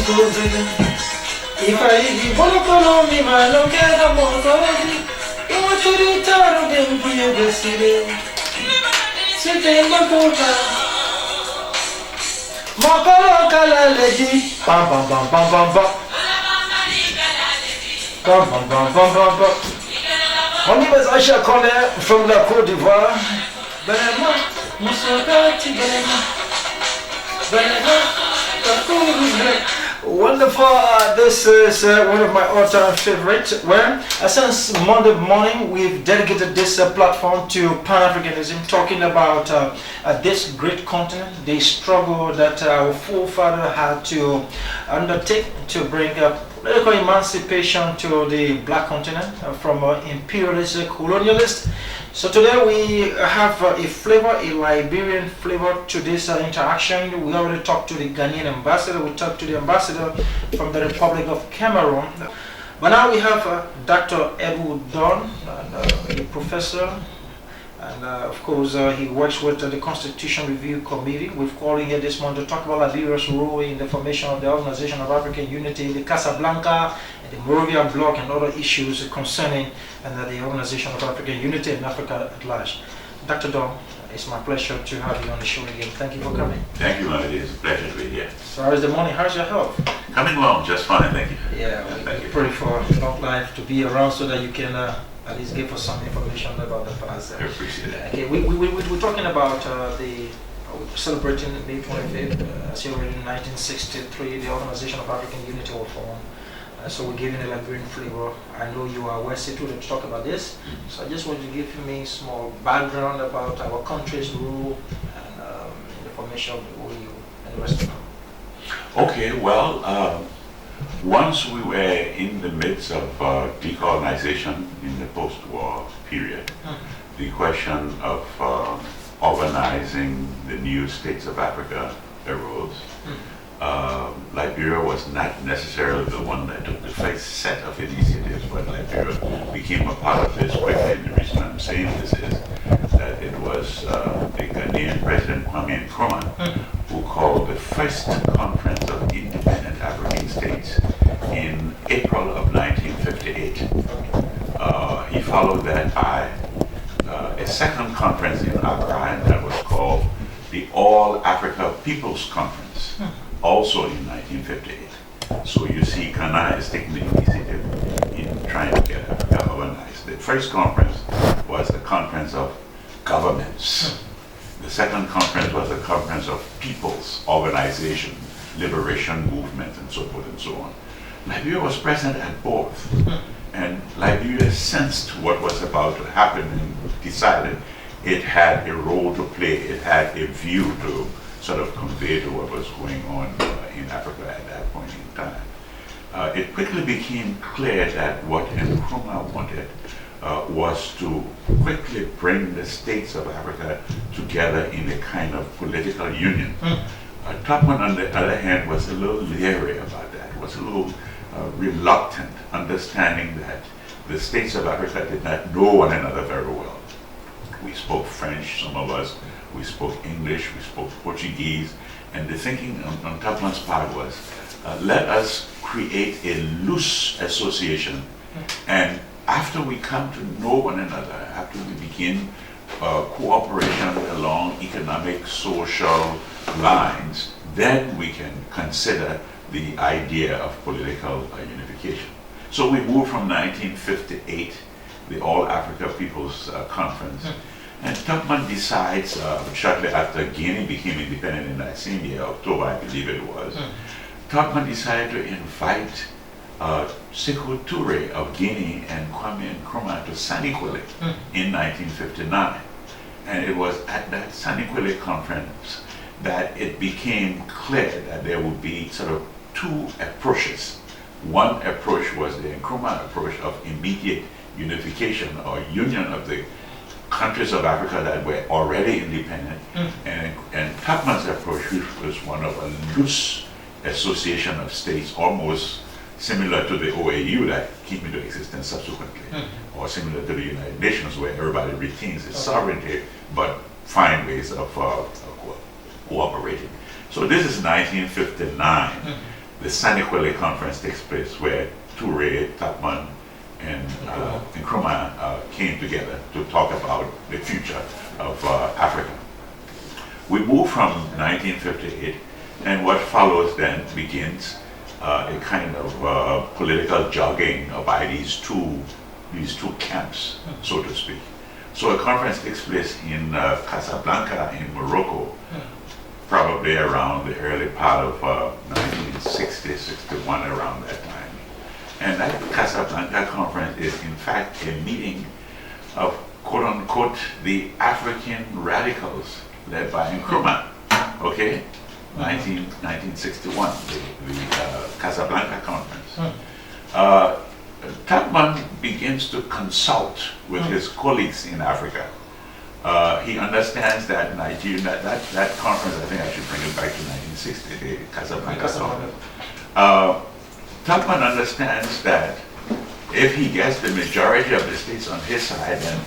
If I leave you, follow me, man, don't get a motor. You want to return them for your destiny. Sit in my boca. Makala kala lady. Bam bam bam bam bam bam. Bam bam bam bam bam bam. Mon name is Aisha Kone from la Côte d'Ivoire. Benema, Musogati Benema. Benema, wonderful. This is one of my all-time favorites. Well, since Monday morning, we've dedicated this platform to Pan-Africanism, talking about this great continent, the struggle that our forefathers had to undertake to bring political emancipation to the black continent from imperialist colonialists. So today we have a flavor, a Liberian flavor to this interaction. We already talked to the Ghanaian ambassador, we talked to the ambassador from the Republic of Cameroon. But now we have Dr. Elwood Dunn, a professor, and of course he works with the Constitution Review Committee. We've called him here this morning to talk about Liberia's role in the formation of the Organization of African Unity, the Casablanca, the Moravian Bloc, and other issues concerning the Organization of African Unity in Africa at large. Dr. Dunn, it's my pleasure to have you on the show again. Thank you for coming. Thank you, Melody. It's a pleasure to be here. So how's the morning? How's your health? Coming along just fine, thank you. Yeah, we pray for long life to be around so that you can at least give us some information about the past. I appreciate it. Okay, we're talking about celebrating May 25th, as you already in 1963, the Organization of African Unity was formed. So we're giving a Liberian flavor. I know you are well situated to talk about this. So I just want you to give me small background about our country's role and the formation of the OEU and the rest of them. Okay, well, once we were in the midst of decolonization in the post-war period, the question of organizing the new states of Africa arose. Liberia was not necessarily the one that took the first set of initiatives, but Liberia became a part of this quickly. And the reason I'm saying this is that it was the Ghanaian President Kwame Nkrumah who called the first conference of independent African states in April of 1958. He followed that by a second conference in Accra, and that was called the All Africa People's Conference, also in 1958. So you see, Ghana is taking the initiative in trying to get Africa organized. The first conference was the Conference of Governments. The second conference was a conference of people's organization, liberation movement, and so forth and so on. Liberia was present at both, and Liberia sensed what was about to happen and decided it had a role to play, it had a view to sort of convey to what was going on in Africa at that point in time. It quickly became clear that what Nkrumah wanted was to quickly bring the states of Africa together in a kind of political union. Tubman, on the other hand, was a little leery about that, was a little reluctant, understanding that the states of Africa did not know one another very well. We spoke French, some of us, we spoke English, we spoke Portuguese, and the thinking on Tubman's part was, let us create a loose association, and after we come to know one another, after we begin cooperation along economic, social lines, then we can consider the idea of political unification. So we moved from 1958, the All Africa People's Conference, and Tubman decides, shortly after Guinea became independent in that same year, October I believe it was, Tubman decided to invite Sékou Touré of Guinea and Kwame Nkrumah to Saniquile in 1959. And it was at that Saniquile conference that it became clear that there would be sort of two approaches. One approach was the Nkrumah approach of immediate unification or union of the countries of Africa that were already independent, and Tubman's approach, which was one of a loose association of states, almost similar to the OAU that came into existence subsequently, or similar to the United Nations, where everybody retains its sovereignty but find ways of cooperating. So this is 1959. the Saniquale conference takes place, where Toure, Tubman, and Nkrumah came together to talk about the future of Africa. We move from 1958, and what follows then begins a kind of political jogging by these two camps, so to speak. So a conference takes place in Casablanca in Morocco, probably around the early part of 1960, 61, around that time. And that Casablanca conference is in fact a meeting of quote-unquote the African radicals led by Nkrumah, okay? 1961, the Casablanca conference. Tubman begins to consult with his colleagues in Africa. He understands that Nigeria, that conference, I think I should bring it back to 1960, the Casablanca conference. Tubman understands that if he gets the majority of the states on his side, then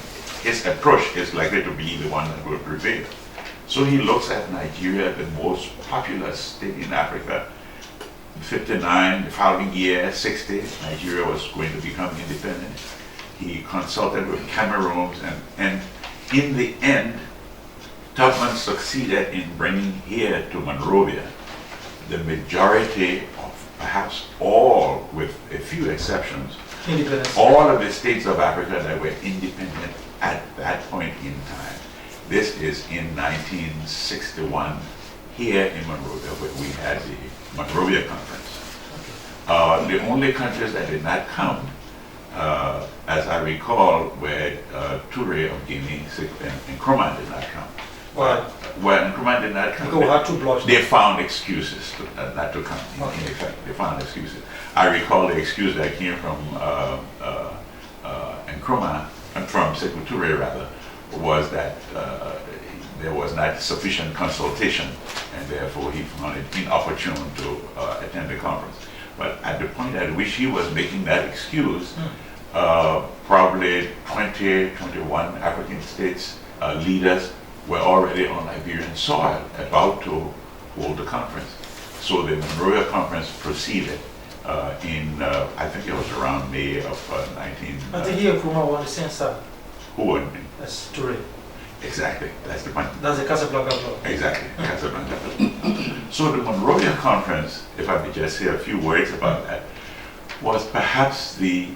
his approach is likely to be the one that will prevail. So he looks at Nigeria, the most populous state in Africa. 59, the following year, 60, Nigeria was going to become independent. He consulted with Cameroon, and in the end, Tubman succeeded in bringing here to Monrovia the majority of, perhaps all, with a few exceptions, all of the states of Africa that were independent at that point in time. This is in 1961 here in Monrovia, where we had the Monrovia Conference. The only countries that did not come, as I recall, were Toure of Guinea and Nkrumah did not come. Well, Nkrumah did not come, they found excuses not to come, in effect. They found excuses. I recall the excuse that came from Nkrumah, from Sekou Toure rather, was that there was not sufficient consultation, and therefore he found it inopportune to attend the conference. But at the point at which he was making that excuse, probably 20, 21 African states leaders were already on Liberian soil about to hold the conference. So the Monrovia conference proceeded in, I think it was around May of 19... I think here Nkrumah won the same side. Who won? That's Toure. Exactly, that's the point. That's the Casablanca Club. Exactly, Casablanca Club. So the Monrovia Conference, if I may just say a few words about that, was perhaps the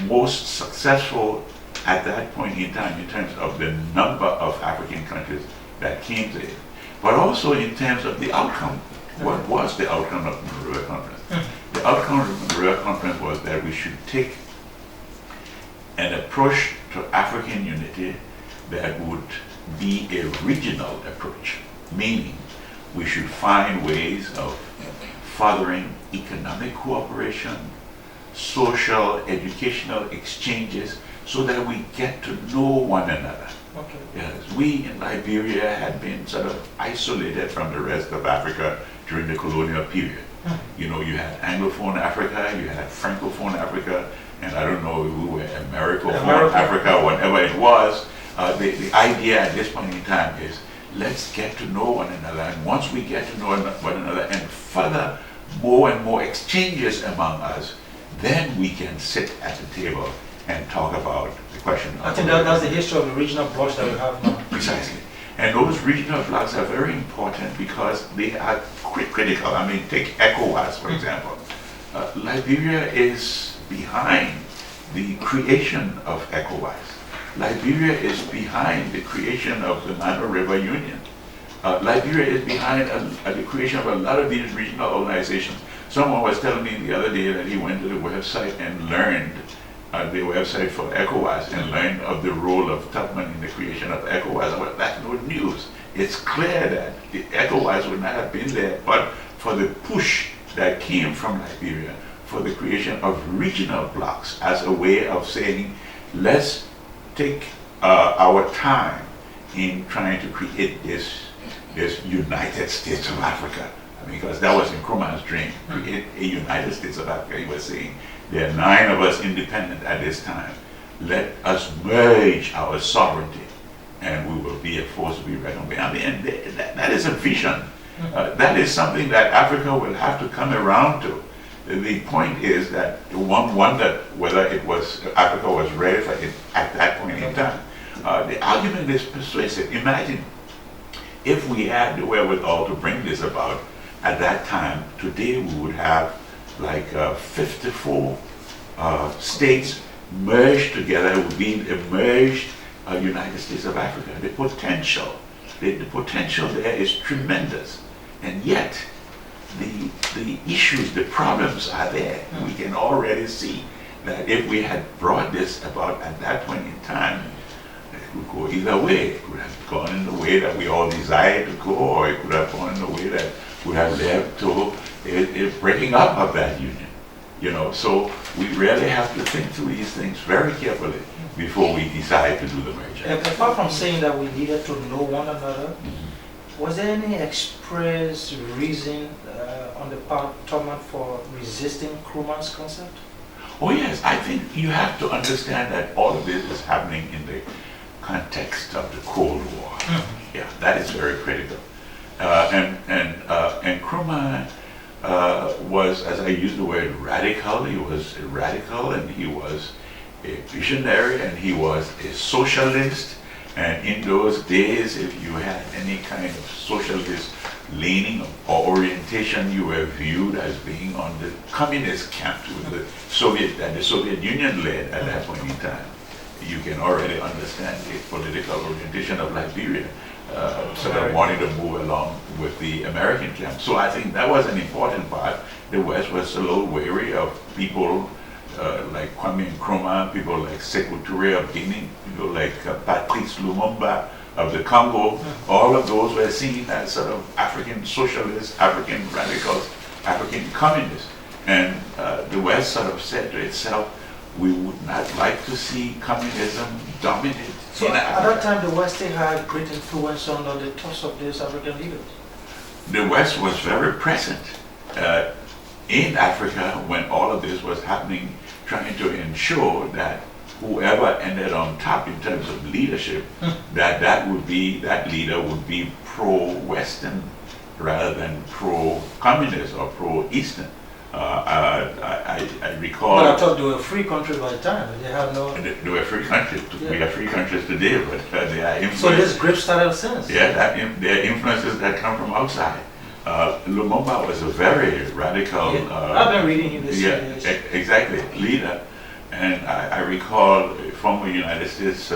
most successful at that point in time in terms of the number of African countries that came to it, but also in terms of the outcome. What was the outcome of the Monrovia Conference? The outcome of the Monrovia Conference was that we should take an approach to African unity that would be a regional approach, meaning we should find ways of furthering economic cooperation, social, educational exchanges, so that we get to know one another. Okay. Yes, we in Liberia had been sort of isolated from the rest of Africa during the colonial period. You know, you had Anglophone Africa, you had Francophone Africa, and I don't know if we were Americophone Africa, whatever it was. The idea at this point in time is, let's get to know one another, and once we get to know one another and further more and more exchanges among us, then we can sit at the table and talk about the question. I think that's the history of the regional blocks that we have now. Precisely. And those regional blocks are very important because they are critical. I mean, take ECOWAS, for example. Liberia is behind the creation of ECOWAS. Liberia is behind the creation of the Mano River Union. Liberia is behind the creation of a lot of these regional organizations. Someone was telling me the other day that he went to the website and learned, the website for ECOWAS, and learned of the role of Tubman in the creation of ECOWAS. Well, that's no news. It's clear that the ECOWAS would not have been there, but for the push that came from Liberia for the creation of regional blocks as a way of saying, let's take our time in trying to create this United States of Africa. Because that was Nkrumah's dream, create a United States of Africa. He was saying, there are 9 of us independent at this time. Let us merge our sovereignty and we will be a force to be reckoned with. I mean, that is a vision That is something that Africa will have to come around to. The point is that one wondered whether Africa was ready for it at that point in time. The argument is persuasive. Imagine if we had the wherewithal to bring this about at that time. Today we would have like 54 states merged together. It would be a merged United States of Africa. The potential there is tremendous, and yet the issues, the problems are there. We can already see that if we had brought this about at that point in time, it could go either way. It could have gone in the way that we all desire to go, or it could have gone in the way that would have led to a breaking up of that union. So we really have to think through these things very carefully before we decide to do the merger. Apart from saying that we needed to know one another, was there any express reason on the part of Tubman for resisting Nkrumah's concept? Oh yes, I think you have to understand that all of this is happening in the context of the Cold War. Yeah, that is very critical. And Nkrumah was, as I use the word radical, he was a radical, and he was a visionary, and he was a socialist. And in those days, if you had any kind of socialist leaning or orientation, you were viewed as being on the communist camp with the Soviet Union led at that point in time. You can already understand the political orientation of Liberia, sort of wanting to move along with the American camp. So I think that was an important part. The West was a little wary of people like Kwame Nkrumah, people like Sekou Touré of Guinea, people like Patrice Lumumba of the Congo. All of those were seen as sort of African socialists, African radicals, African communists. And the West sort of said to itself, we would not like to see communism dominate. So at that time, the West still had great influence on the thoughts of these African leaders? The West was very present in Africa when all of this was happening, trying to ensure that whoever ended on top in terms of leadership, that leader would be pro-Western rather than pro-communist or pro-Eastern. I recall. But I thought they were a free country by the time. They have no. They were free countries. Yeah. We are free countries today, but they are influenced. So this grip started since. Yeah, there are influences that come from outside. Lumumba was a very radical. I've been reading him this year. Exactly, leader. And I recall a former United States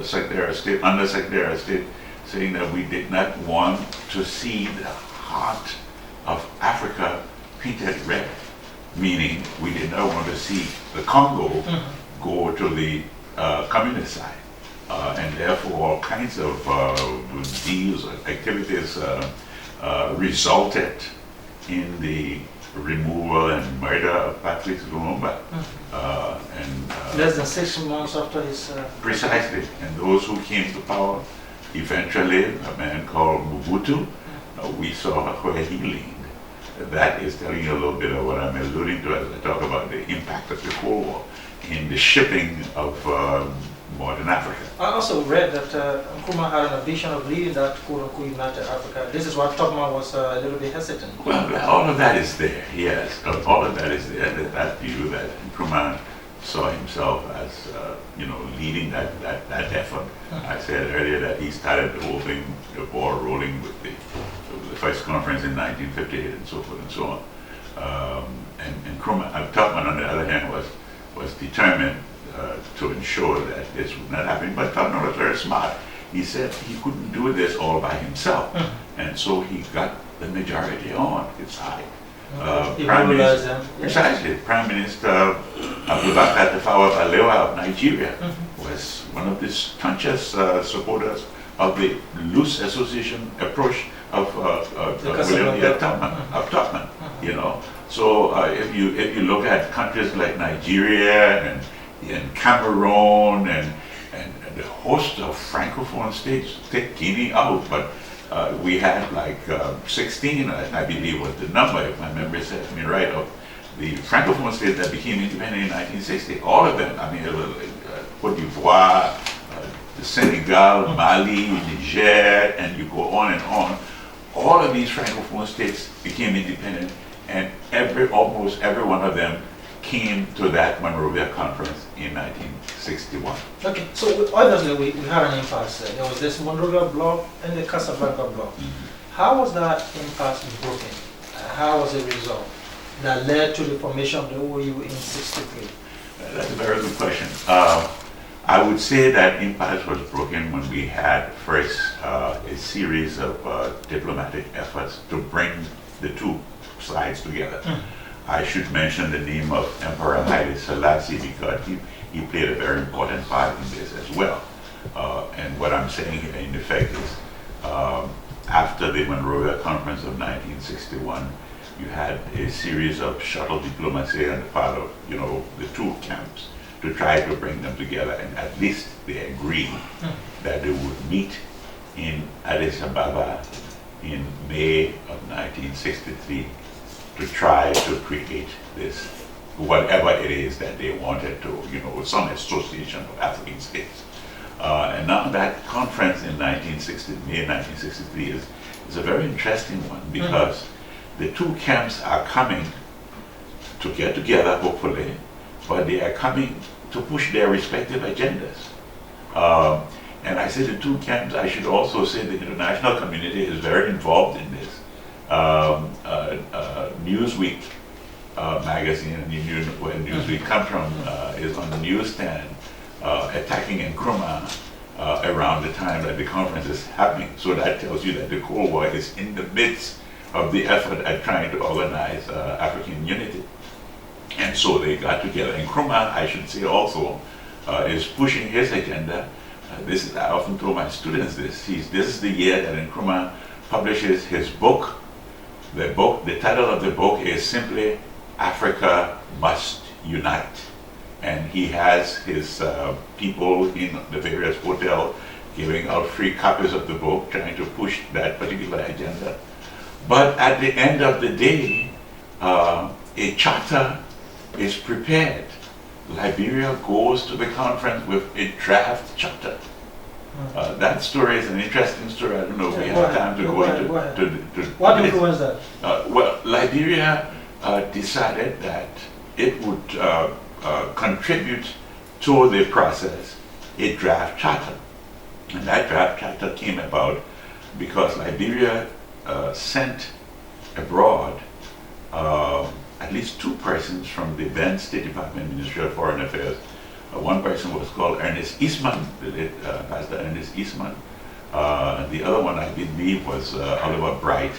Secretary of State, Undersecretary of State, saying that we did not want to see the heart of Africa painted red, meaning we did not want to see the Congo go to the communist side. And therefore all kinds of deals, activities resulted in the removal and murder of Patrice Lumumba. Less than 6 months after his... Precisely. And those who came to power eventually, a man called Mobutu, we saw where he leaned. That is telling you a little bit of what I'm alluding to as I talk about the impact of the Cold War in the shipping of modern Africa. I also read that Nkrumah had an ambition of leading that quote-unquote United Africa. This is why Tubman was a little bit hesitant. Well, all of that is there, yes. All of that is there, that view that Nkrumah saw himself as, leading that effort. I said earlier that he started the whole thing, the ball rolling with the first conference in 1958 and so forth and so on. And Tubman, on the other hand, was determined to ensure that this would not happen. But Tubman was very smart. He said he couldn't do this all by himself. And so he got the majority on his side. Prime Minister, precisely, Prime Minister Abubakar Tafawa Balewa of Nigeria was one of the staunchest supporters of the loose association approach of William Tubman. So if you look at countries like Nigeria and Cameroon and the host of francophone states, take Guinea out, but we had like 16, I believe was the number, if my memory serves me right, of the francophone states that became independent in 1960. All of them, Cote d'Ivoire, the Senegal, Mali, Niger, and you go on and on. all of these Francophone states became independent, and almost every one of them came to that Monrovia Conference in 1961. Okay, so obviously we had an impasse. There was this Monrovia bloc and the Casablanca bloc. How was that impasse broken? How was it resolved that led to the formation of the OAU in '63? That's a very good question. I would say that impasse was broken when we had first a series of diplomatic efforts to bring the two sides together. I should mention the name of Emperor Haile Selassie because he played a very important part in this as well. And what I'm saying here in effect is after the Monrovia Conference of 1961, you had a series of shuttle diplomacy on the part of, the two camps to try to bring them together, and at least they agreed that they would meet in Addis Ababa in May of 1963 to try to create this, whatever it is that they wanted to, some association of African states. And now that conference in May 1963 is a very interesting one because the two camps are coming to get together, hopefully, but they are coming to push their respective agendas. And I say the two camps, I should also say the international community is very involved in this. Newsweek magazine, where Newsweek comes from, is on the newsstand attacking Nkrumah around the time that the conference is happening. So that tells you that the Cold War is in the midst of the effort at trying to organize African unity. And so they got together. Nkrumah, I should say also, is pushing his agenda. I often told my students this. This is the year that Nkrumah publishes his book. The title of the book is simply Africa Must Unite. And he has his people in the various hotels giving out free copies of the book, trying to push that particular agenda. But at the end of the day, a charter is prepared. Liberia goes to the conference with a draft charter. That story is an interesting story. I don't know if we have time to go into. What influenced that? Well, Liberia decided that it would contribute to the process a draft charter. And that draft charter came about because Liberia sent abroad at least two persons from the then State Department Ministry of Foreign Affairs. One person was called Ernest Eastman, Pastor Ernest Eastman. The other one, I believe, was Oliver Bright.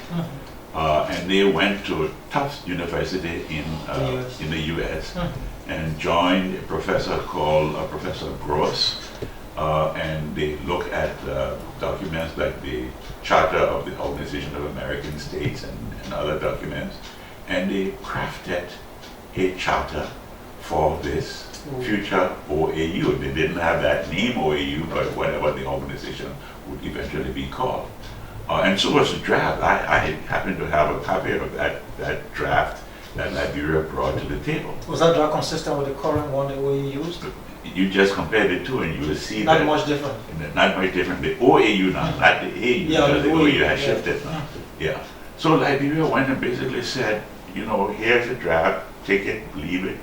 And they went to Tufts University in the US and joined a professor called Professor Gross. And they look at documents like the Charter of the Organization of American States and other documents. And they crafted a charter for this future OAU. They didn't have that name OAU, but whatever the organization would eventually be called. And so was the draft. I happen to have a copy of that draft that Liberia brought to the table. Was that draft consistent with the current one that we used? You just compared the two and you will see not much different. Not much different. The OAU now, not the AU, because the OAU has shifted now. Yeah. So Liberia went and basically said, here's a draft, take it, leave it,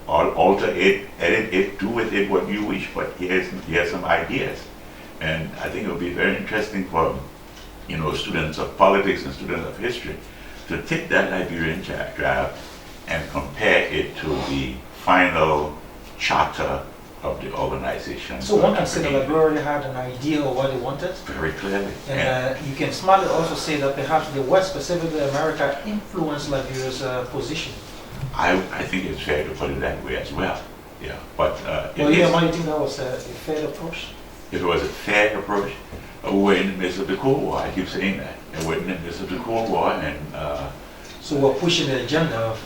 or alter it, edit it, do with it what you wish, but here's some ideas. And I think it will be very interesting for students of politics and students of history to take that Liberian draft and compare it to the final charter of the organization. So one can say that Liberia already had an idea of what they wanted? Very clearly. And you can smartly also say that perhaps the West, specifically America, influenced Liberia's position. I think it's fair to put it that way as well. Yeah, but well, you think that was a fair approach? It was a fair approach. We're in the midst of the Cold War. I keep saying that. And we're in the midst of the Cold War, and so we're pushing the agenda of.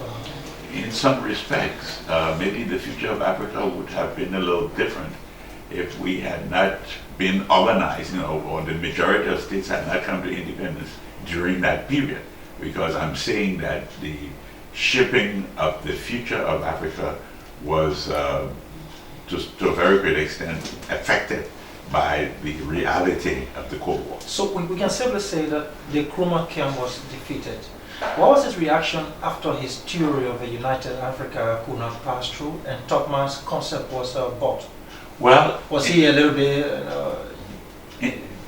In some respects, maybe the future of Africa would have been a little different if we had not been organized, or the majority of states had not come to independence during that period. Because I'm saying that the shaping of the future of Africa was, to a very great extent, affected by the reality of the Cold War. So we can simply say that the Nkrumah camp was defeated. What was his reaction after his theory of a united Africa could not pass through and Tubman's concept was bought? Well, was he a little bit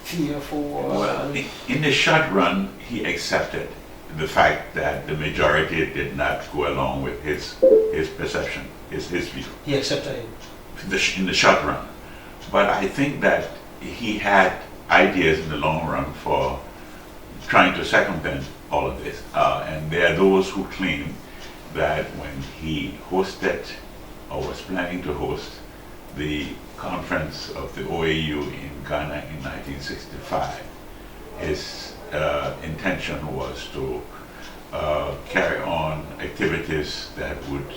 fearful? Well, in the short run, he accepted the fact that the majority did not go along with his perception, his view. He accepted it? In the short run. But I think that he had ideas in the long run for trying to circumvent all of this. And there are those who claim that when he hosted or was planning to host the conference of the OAU in Ghana in 1965, his intention was to carry on activities that would,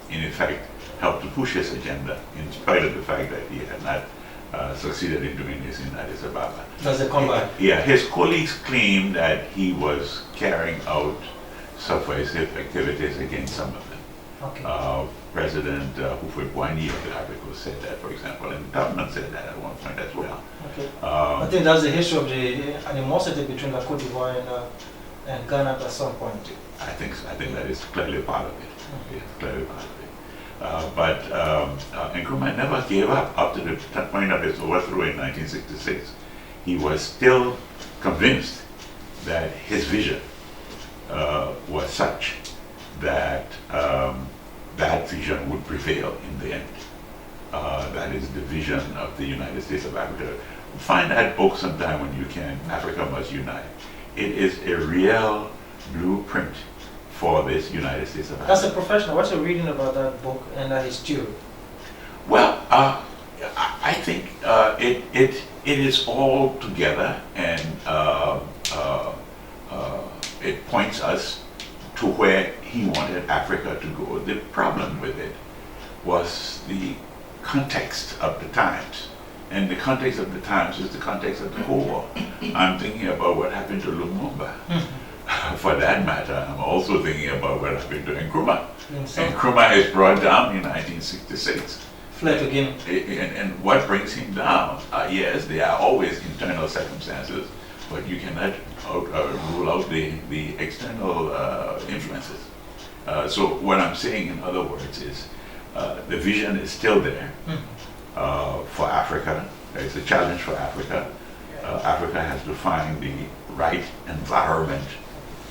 in effect, help to push his agenda, in spite of the fact that he had not succeeded in doing this in Addis Ababa. Does it come back? Yeah, his colleagues claimed that he was carrying out subversive activities against some of them. Okay. President Houphouët-Boigny of the Ivory Coast said that, for example, and Tubman said that at one point as well. Okay. I think that's the history of the animosity between the Côte d'Ivoire and Ghana at some point. I think so. I think that is clearly part of it. It's clearly part of it. But Nkrumah never gave up to the point of his overthrow in 1966. He was still convinced that his vision was such that that vision would prevail in the end. That is the vision of the United States of Africa. Find that book sometime when you can, Africa Must Unite. It is a real blueprint for this United States of Africa. As a professional, what's your reading about that book and his theory? Well, I think it is all together, and it points us to where he wanted Africa to go. The problem with it was the context of the times. And the context of the times is the context of the Cold War. I'm thinking about what happened to Lumumba. For that matter, I'm also thinking about what happened to Nkrumah. Nkrumah is brought down in 1966. Fled to Guinea. And what brings him down? Yes, there are always internal circumstances, but you cannot rule out the external influences. So what I'm saying, in other words, is the vision is still there for Africa. It's a challenge for Africa. Africa has to find the right environment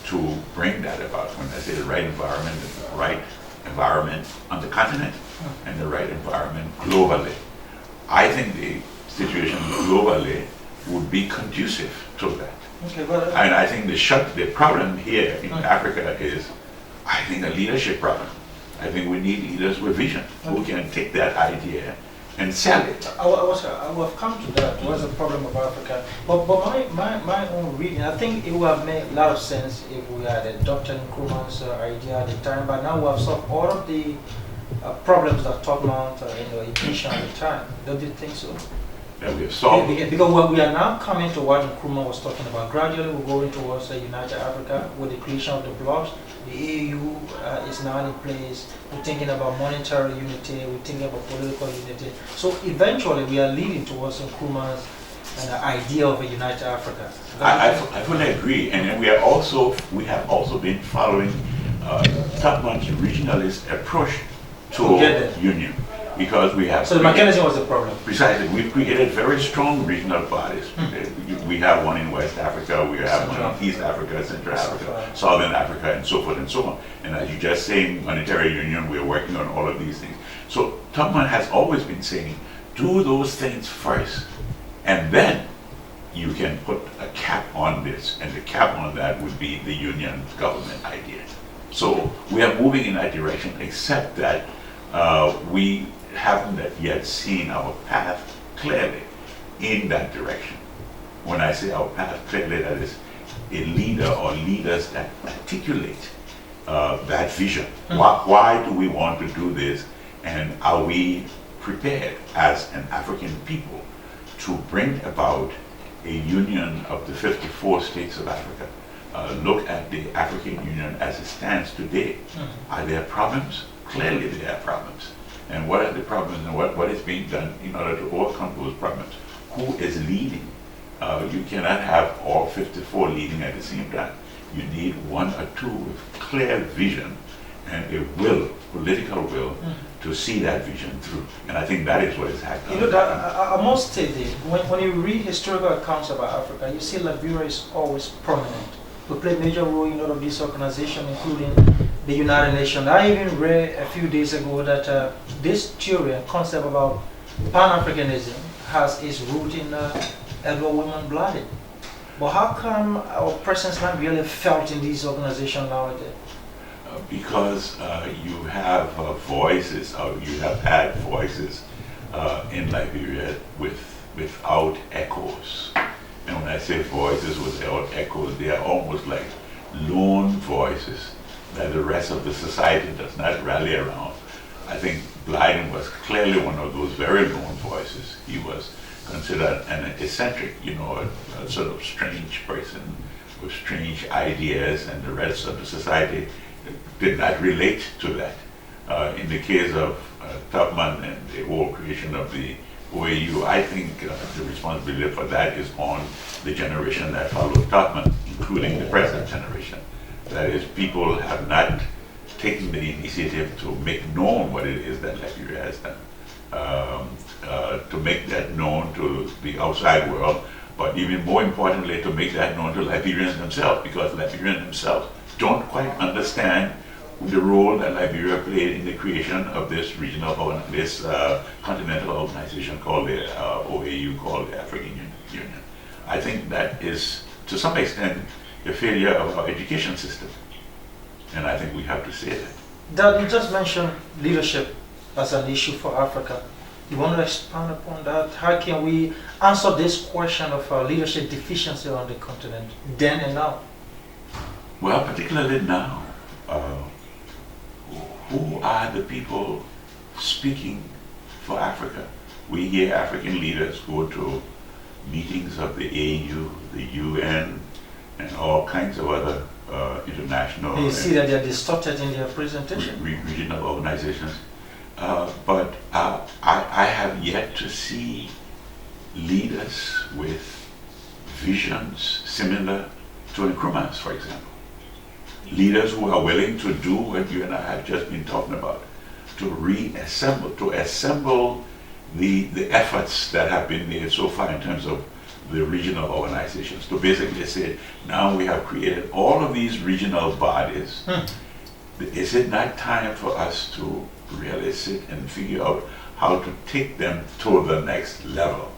to bring that about. When I say the right environment, it's the right environment on the continent and the right environment globally. I think the situation globally would be conducive to that. Okay, but, and I think the problem here in Africa is, I think, a leadership problem. I think we need leaders with vision who can take that idea and sell it. I will have come to that. What's the problem of Africa? But my own reading, I think it would have made a lot of sense if we had adopted Nkrumah's idea at the time. But now we have solved all of the problems that Tubman envisioned at the time. Don't you think so? That we have solved. Because we are now coming to what Nkrumah was talking about. Gradually, we're going towards a united Africa with the creation of the blocks. The AU is now in place. We're thinking about monetary unity. We're thinking about political unity. So eventually, we are leading towards Nkrumah's idea of a united Africa. I fully agree, and we have also been following Tubman's regionalist approach to union. Because we have... So the mechanism was the problem. Precisely. We've created very strong regional bodies. We have one in West Africa, we have one in East Africa, Central Africa, Southern Africa, and so forth and so on. And as you just saying, monetary union, we're working on all of these things. So Tubman has always been saying, do those things first, and then you can put a cap on this, and the cap on that would be the union government idea. So we are moving in that direction, except that we haven't yet seen our path clearly in that direction. When I say our path clearly, that is a leader or leaders that articulate that vision. Why do we want to do this, and are we prepared as an African people to bring about a union of the 54 states of Africa? Look at the African Union as it stands today. Are there problems? Clearly there are problems. and what are the problems and what is being done in order to overcome those problems. Who is leading? You cannot have all 54 leading at the same time. You need one or two with clear vision and a will, political will, to see that vision through. And I think that is what is happening. You know, I must say this, when you read historical accounts about Africa, you see Liberia is always prominent. We play a major role in all of these organizations, including the United Nations. I even read a few days ago that this theory and concept about Pan-Africanism has its root in Edward women-blooded. But how come our presence not really felt in these organizations nowadays? Because you have voices, or you have had voices in Liberia without echoes. And when I say voices without echoes, they are almost like lone voices that the rest of the society does not rally around. I think Blyden was clearly one of those very lone voices. He was considered an eccentric, you know, a sort of strange person with strange ideas, and the rest of the society did not relate to that. In the case of Tubman and the whole creation of the OAU, I think the responsibility for that is on the generation that followed Tubman, including the present generation. That is, people have not taken the initiative to make known what it is that Liberia has done, to make that known to the outside world, but even more importantly, to make that known to Liberians themselves, because Liberians themselves don't quite understand the role that Liberia played in the creation of this regional, this continental organization called the OAU, called the African Union. I think that is, to some extent, a failure of our education system. And I think we have to say that. Dad, you just mentioned leadership as an issue for Africa. You want to expand upon that? How can we answer this question of leadership deficiency on the continent, then and now? Well, particularly now, who are the people speaking for Africa? We hear African leaders go to meetings of the AU, the UN, and all kinds of other international... You see that they're distorted in their presentation. Regional organizations. But I have yet to see leaders with visions similar to Nkrumah's, for example. Leaders who are willing to do what you and I have just been talking about, to assemble the efforts that have been made so far in terms of the regional organizations, to basically say, now we have created all of these regional bodies. Is it not time for us to really sit and figure out how to take them to the next level?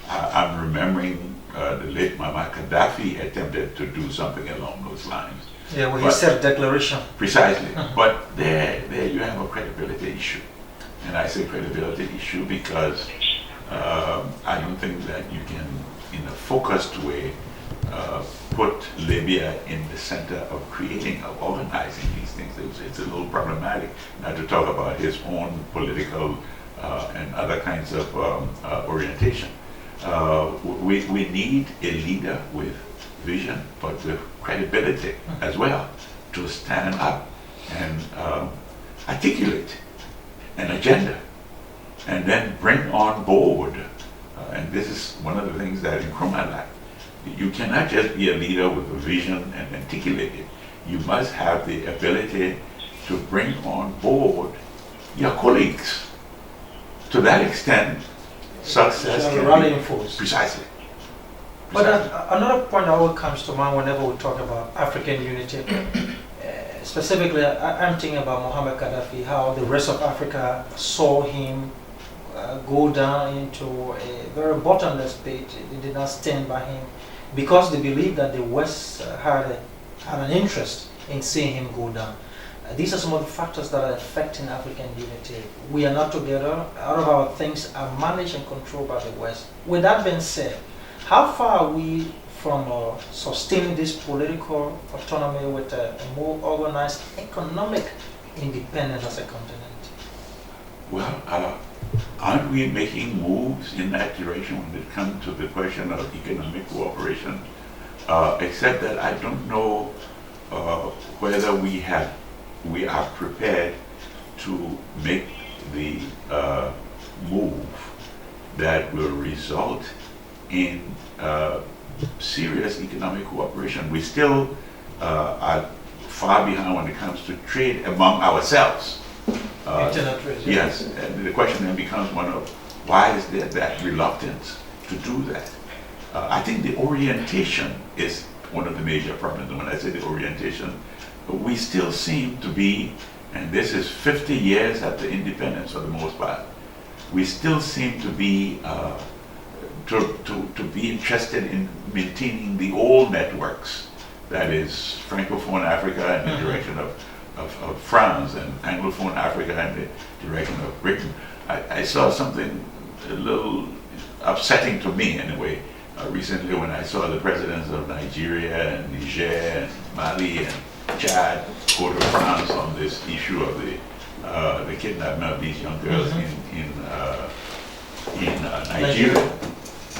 I'm remembering the late Muammar Gaddafi attempted to do something along those lines. Yeah, with his self-declaration. Precisely. But there you have a credibility issue. And I say credibility issue because I don't think that you can, in a focused way, put Libya in the center of creating, of organizing these things. It's a little problematic, not to talk about his own political and other kinds of orientation. We need a leader with vision, but with credibility as well, to stand up and articulate an agenda, and then bring on board. And this is one of the things that Nkrumah lacked. You cannot just be a leader with a vision and articulate it. You must have the ability to bring on board your colleagues. To that extent, success can rallying force. Precisely. But another point that always comes to mind whenever we talk about African unity, specifically I'm thinking about Muammar Gaddafi, how the rest of Africa saw him go down into a very bottomless pit. They did not stand by him because they believed that the West had an interest in seeing him go down. These are some of the factors that are affecting African unity. We are not together. All of our things are managed and controlled by the West. With that being said, how far are we from sustaining this political autonomy with a more organized economic independence as a continent? Well, aren't we making moves in that direction when it comes to the question of economic cooperation? Except that I don't know whether we are prepared to make the move that will result in serious economic cooperation. We still are far behind when it comes to trade among ourselves. Internet trade. Yes, and the question then becomes one of why is there that reluctance to do that? I think the orientation is one of the major problems. And when I say the orientation, we still seem to be, and this is 50 years after independence for the most part, we still seem to be to be interested in maintaining the old networks, that is Francophone Africa in the direction of France, and Anglophone Africa in the direction of Britain. I saw something a little upsetting to me anyway, recently when I saw the presidents of Nigeria and Niger and Mali and Chad go to France on this issue of the kidnapping of these young girls in Nigeria.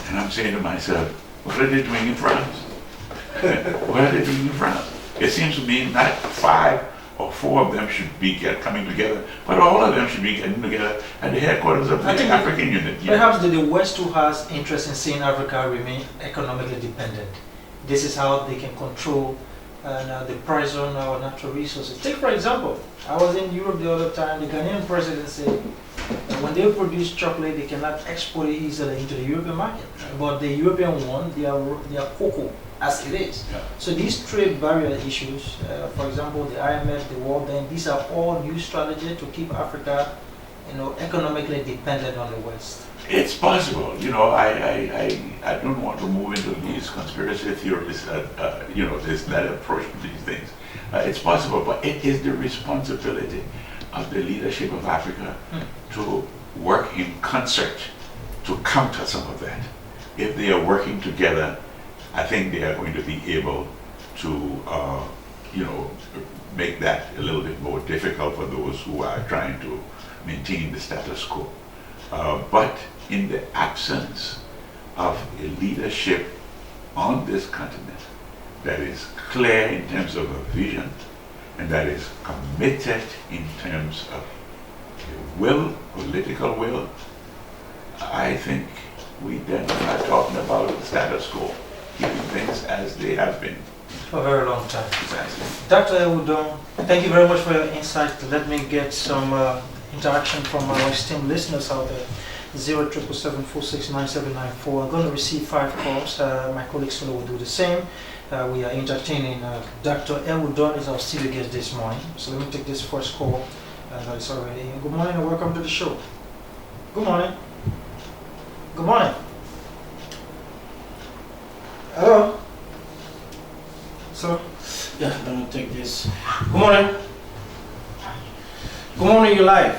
And I'm saying to myself, what are they doing in France? What are they doing in France? It seems to me not 5 or 4 of them should be coming together, but all of them should be getting together at the headquarters of the African Unit. Perhaps the West too has interest in seeing Africa remain economically dependent. This is how they can control the price on our natural resources. Take for example, I was in Europe the other time. The Ghanaian president said when they produce chocolate, they cannot export it easily into the European market. But the European one, they are cocoa as it is. Yeah. So these trade barrier issues, for example, the IMF, the World Bank, these are all new strategies to keep Africa, economically dependent on the West. It's possible. I don't want to move into these conspiracy theories, that approach to these things. It's possible, but it is the responsibility of the leadership of Africa to work in concert to counter some of that. If they are working together, I think they are going to be able to, make that a little bit more difficult for those who are trying to maintain the status quo. But in the absence of a leadership on this continent that is clear in terms of a vision and that is committed in terms of political will, I think we then are talking about the status quo, keeping things as they have been. For a very long time. Exactly. Dr. Elwood Dunn, thank you very much for your insight. Let me get some interaction from our esteemed listeners out there. 0777469794. I'm going to receive 5 calls. My colleague Solo will do the same. We are entertaining Dr. Elwood Dunn is our studio guest this morning. So let me take this first call. That is already in. Good morning and welcome to the show. Good morning. Good morning. Hello. So, yeah, let me take this. Good morning. Good morning, you're live.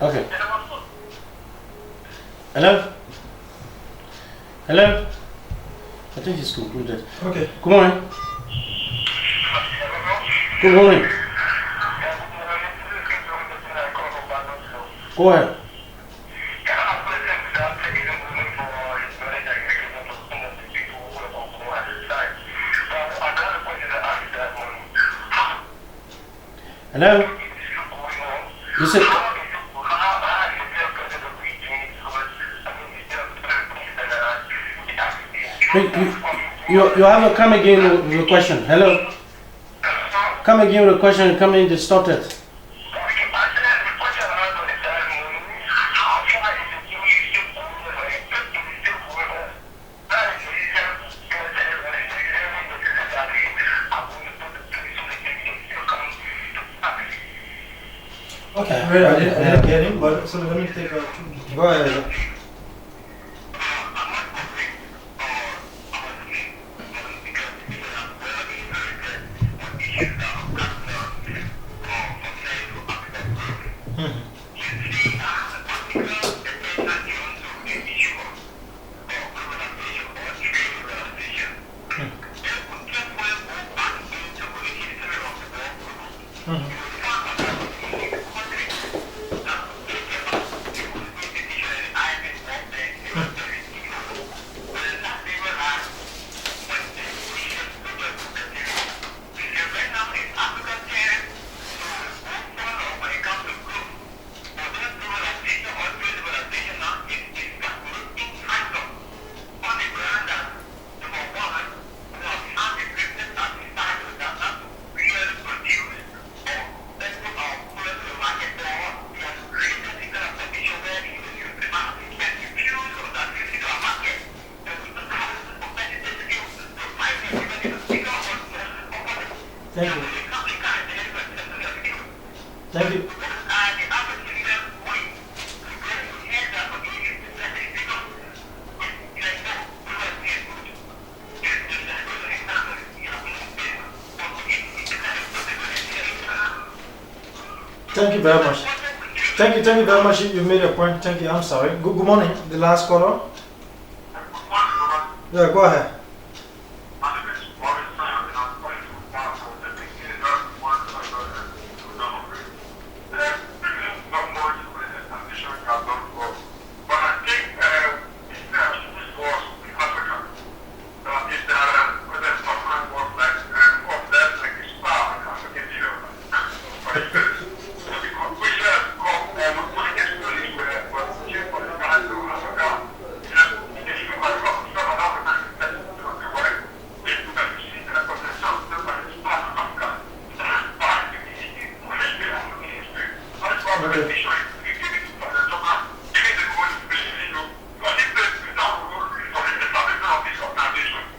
Okay. Hello? Hello? I think it's concluded. Okay. Good morning. Good morning. Go ahead. Hello? You said... You have a come again with your question. Hello? Come again with a question and come in distorted. Okay, I didn't get him, but so let me take a... Go ahead. Thank you. Thank you. Thank you very much. Thank you very much. You made a point. Thank you. I'm sorry. Good morning. The last caller. Yeah, go ahead.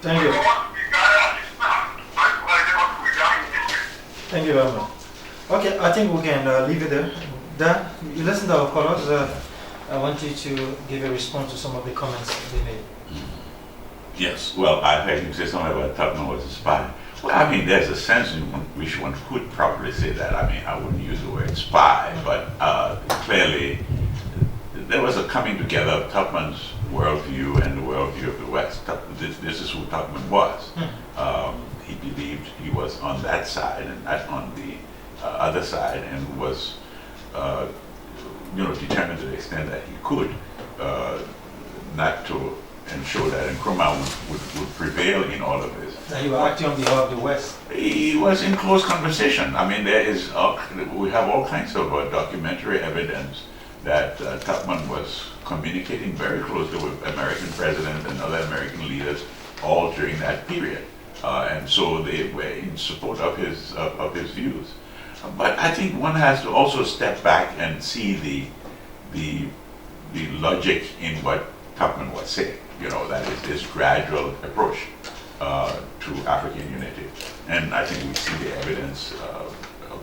Thank you. Thank you very much. Okay, I think we can leave it there. Dan, you listen to our callers. I want you to give a response to some of the comments they made. Yes, well, I heard you say something about Tubman was a spy. Well, I mean, there's a sense in which one could probably say that. I mean, I wouldn't use the word spy, but clearly there was a coming together of Tubman's worldview and the worldview of the West. This is who Tubman was. He believed he was on that side and not on the other side, and was determined to the extent that he could not to ensure that Nkrumah would prevail in all of this. Now you were acting on behalf of the West. He was in close conversation. I mean, we have all kinds of documentary evidence that Tubman was communicating very closely with American presidents and other American leaders all during that period. And so they were in support of his views. But I think one has to also step back and see the logic in what Tubman was saying. That is this gradual approach to African unity. And I think we see the evidence of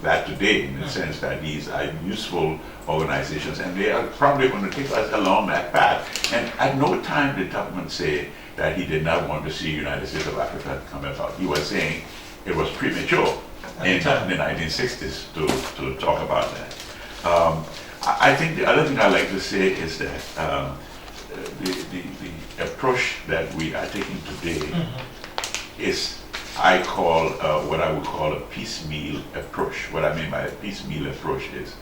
that today, in the sense that these are useful organizations and they are probably going to take us along that path. And at no time did Tubman say that he did not want to see United States of Africa come about. He was saying it was premature in the 1960s to talk about that. I think the other thing I'd like to say is that the approach that we are taking today is, I call what I would call a piecemeal approach. What I mean by a piecemeal approach is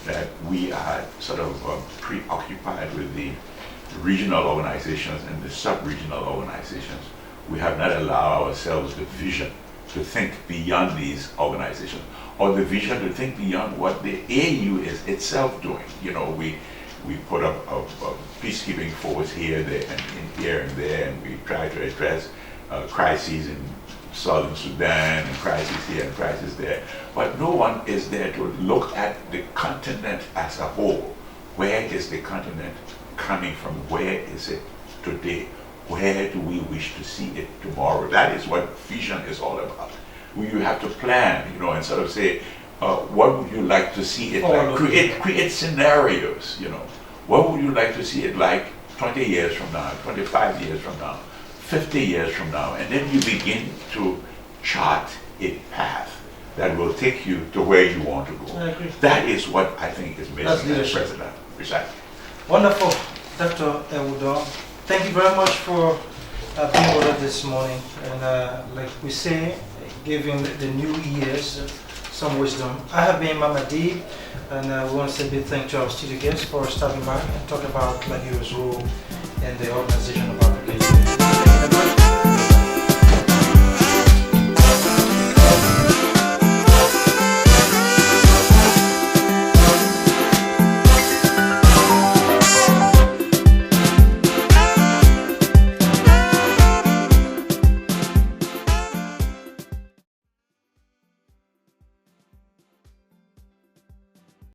that we are sort of preoccupied with the regional organizations and the sub-regional organizations. We have not allowed ourselves the vision to think beyond these organizations, or the vision to think beyond what the AU is itself doing. You know, we put up a peacekeeping force here, there, and here and there, and we try to address crises in Southern Sudan and crises here and crises there. But no one is there to look at the continent as a whole. Where is the continent coming from? Where is it today? Where do we wish to see it tomorrow? That is what vision is all about. You have to plan, you know, and sort of say, what would you like to see it like? Create scenarios, you know. What would you like to see it like 20 years from now, 25 years from now, 50 years from now? And then you begin to chart a path that will take you to where you want to go. I agree. That is what I think is missing as president. Precisely. Wonderful, Dr. Elwood Dunn. Thank you very much for being with us this morning. And like we say, giving the new years some wisdom. I have been Mama D, and we want to say a big thank you to our studio guests for stopping by and talk about Liberia's role in the organization of application.